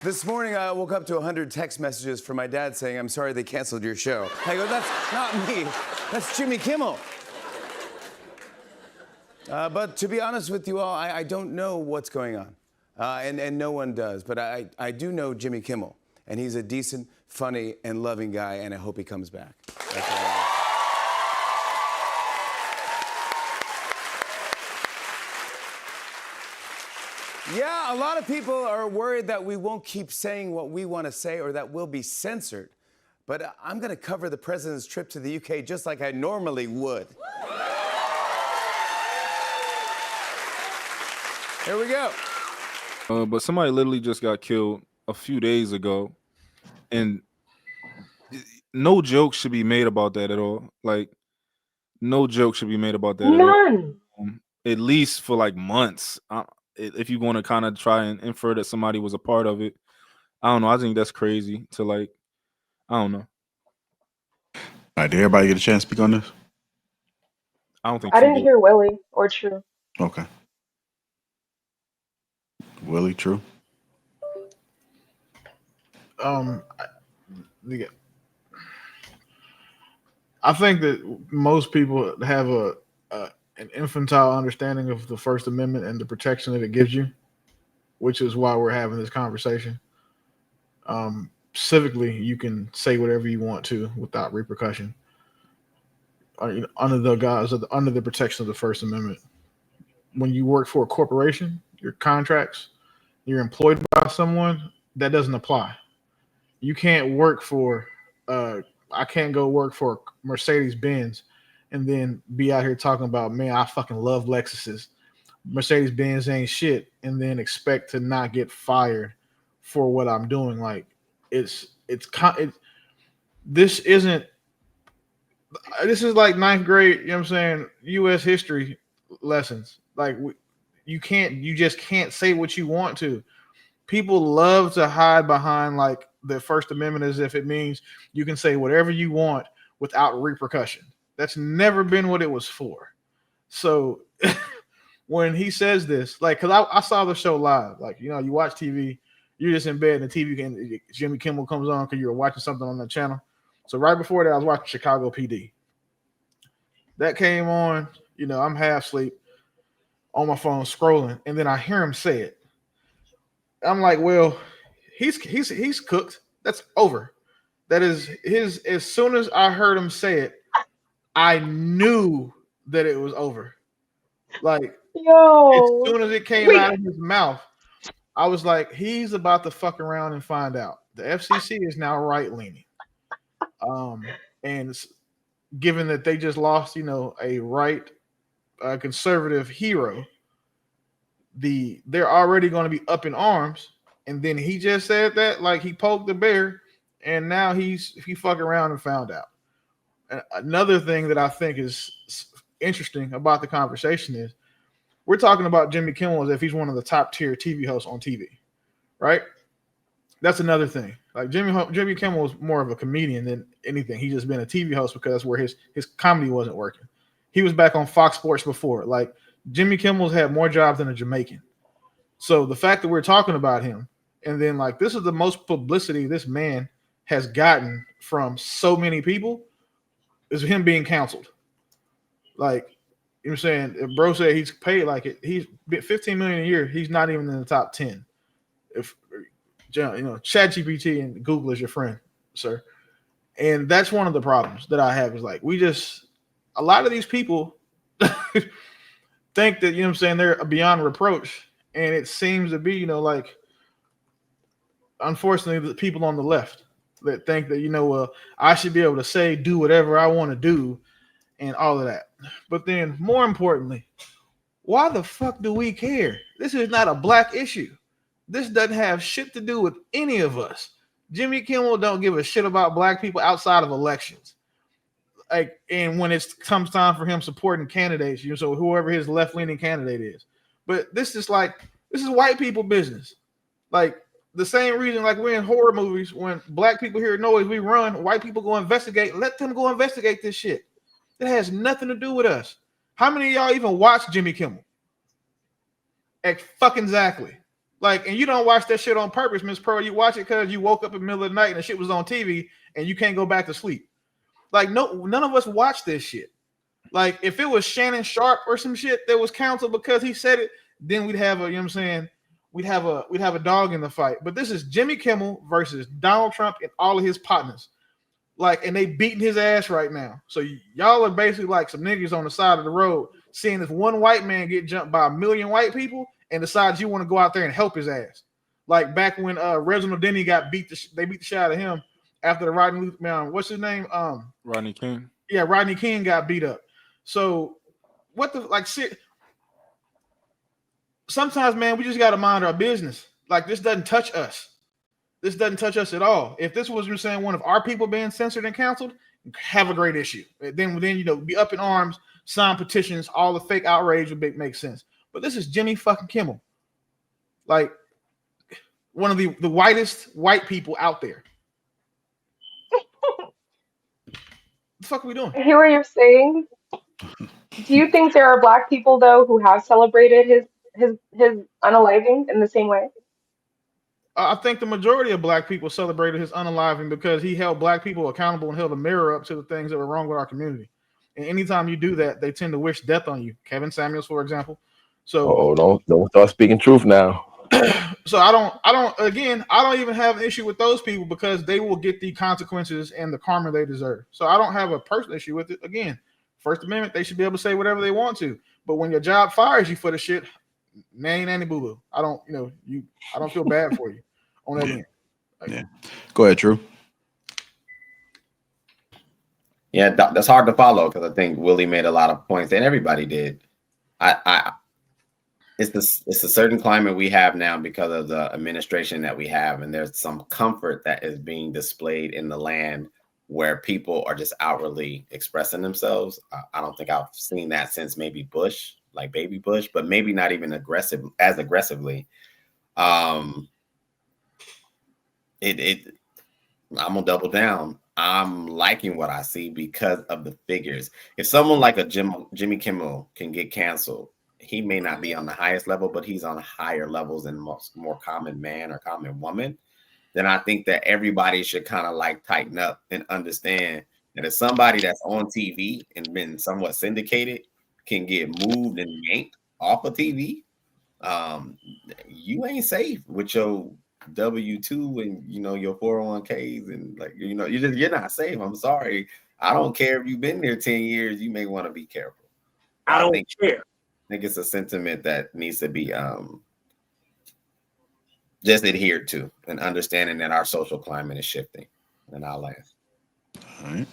This morning, I woke up to 100 text messages from my dad saying, "I'm sorry they canceled your show." I go, "That's not me. That's Jimmy Kimmel." But to be honest with you all, I don't know what's going on. And no one does. But I do know Jimmy Kimmel. And he's a decent, funny, and loving guy, and I hope he comes back. That's all I know. Yeah, a lot of people are worried that we won't keep saying what we want to say or that we'll be censored. But I'm going to cover the president's trip to the UK just like I normally would. Here we go. But somebody literally just got killed a few days ago. And no joke should be made about that at all. Like, no joke should be made about that at all. None. At least for like months. If you want to kind of try and infer that somebody was a part of it, I don't know. I think that's crazy to like, I don't know. All right, did everybody get a chance to speak on this? I don't think I didn't True hear Willie or True. Okay. Willie, True. I think that most people have an infantile understanding of the First Amendment and the protection that it gives you, which is why we're having this conversation. Civically, you can say whatever you want to without repercussion, under the protection of the First Amendment. When you work for a corporation, your contracts, you're employed by someone, that doesn't apply. You can't work for I can't go work for Mercedes-Benz and then be out here talking about, man, I fucking love Lexuses. Mercedes-Benz ain't shit, and then expect to not get fired for what I'm doing. Like, this is like ninth grade, you know what I'm saying, U.S. history lessons. Like, you just can't say what you want to. People love to hide behind like the First Amendment as if it means you can say whatever you want without repercussion. That's never been what it was for. So when he says this, like, because I saw the show live, like, you watch TV, you're just in bed and the TV Jimmy Kimmel comes on because you were watching something on the channel. So right before that, I was watching Chicago PD. That came on, I'm half asleep on my phone scrolling, and then I hear him say it. I'm like, well, he's cooked. That's over. That is his. As soon as I heard him say it, I knew that it was over. Like, as soon as it came out of his mouth, I was like, he's about to fuck around and find out. The FCC is now right leaning, and given that they just lost, a conservative hero. They're already going to be up in arms, and then he just said that like he poked the bear, and now he fucked around and found out. And another thing that I think is interesting about the conversation is we're talking about Jimmy Kimmel as if he's one of the top tier TV hosts on TV, right? That's another thing. Like, Jimmy Kimmel was more of a comedian than anything. He's just been a TV host because that's where his comedy wasn't working. He was back on Fox Sports before. Like, Jimmy Kimmel's had more jobs than a Jamaican. So the fact that we're talking about him, and then like this is the most publicity this man has gotten from so many people, is him being canceled. Like, you know what I'm saying? If bro said he's paid like it, he's $15 million a year. He's not even in the top 10. If ChatGPT and Google is your friend, sir. And that's one of the problems that I have is like a lot of these people think that, you know what I'm saying, they're beyond reproach. And it seems to be, like, unfortunately, the people on the left that think that, I should be able to say, do whatever I want to do and all of that. But then more importantly, why the fuck do we care? This is not a black issue. This doesn't have shit to do with any of us. Jimmy Kimmel don't give a shit about black people outside of elections. Like, and when it comes time for him supporting candidates, so whoever his left-leaning candidate is. But this is white people business. Like, the same reason, like, we're in horror movies, when black people hear noise, we run, white people go investigate. Let them go investigate this shit. It has nothing to do with us. How many of y'all even watch Jimmy Kimmel? Fucking exactly. Like, and you don't watch that shit on purpose, Miss Pearl. You watch it because you woke up in the middle of the night and the shit was on TV and you can't go back to sleep. Like, no, none of us watch this shit. Like, if it was Shannon Sharp or some shit that was canceled because he said it, then we'd have a, you know what I'm saying? We'd have a dog in the fight. But this is Jimmy Kimmel versus Donald Trump and all of his partners. Like, and they beating his ass right now. So y'all are basically like some niggas on the side of the road seeing this one white man get jumped by a million white people and decides you want to go out there and help his ass. Like back when Reginald Denny got beat, they beat the shit out of him after the Rodney, what's his name? Rodney King. Yeah, Rodney King got beat up. So what the like? Sometimes, man, we just got to mind our business. Like, this doesn't touch us. This doesn't touch us at all. If this was, you're saying, one of our people being censored and canceled, have a great issue. Then you know, be up in arms, sign petitions, all the fake outrage would make sense. But this is Jimmy fucking Kimmel, like one of the whitest white people out there. What the fuck are we doing? I hear what you're saying. Do you think there are black people though who have celebrated his unaliving in the same way? I think the majority of black people celebrated his unaliving because he held black people accountable and held a mirror up to the things that were wrong with our community. And anytime you do that, they tend to wish death on you. Kevin Samuels, for example. So don't start speaking truth now. So I don't even have an issue with those people because they will get the consequences and the karma they deserve. So I don't have a personal issue with it. Again, First Amendment, they should be able to say whatever they want to. But when your job fires you for the shit, nanny boo boo. I don't feel bad for you on that end. Like, Yeah. Go ahead, Drew. Yeah, that's hard to follow because I think Willie made a lot of points and everybody did. It's a certain climate we have now because of the administration that we have, and there's some comfort that is being displayed in the land where people are just outwardly expressing themselves. I don't think I've seen that since maybe Bush, like baby Bush, but maybe not even as aggressively. I'm gonna double down. I'm liking what I see because of the figures. If someone like a Jimmy Kimmel can get canceled, he may not be on the highest level, but he's on higher levels than most more common man or common woman. Then I think that everybody should kind of like tighten up and understand that if somebody that's on TV and been somewhat syndicated can get moved and yanked off of TV, you ain't safe with your W-2 and your 401ks and you're not safe. I'm sorry. I don't care if you've been there 10 years. You may want to be careful. I don't care. I think it's a sentiment that needs to be just adhered to and understanding that our social climate is shifting. And I'll last. All right.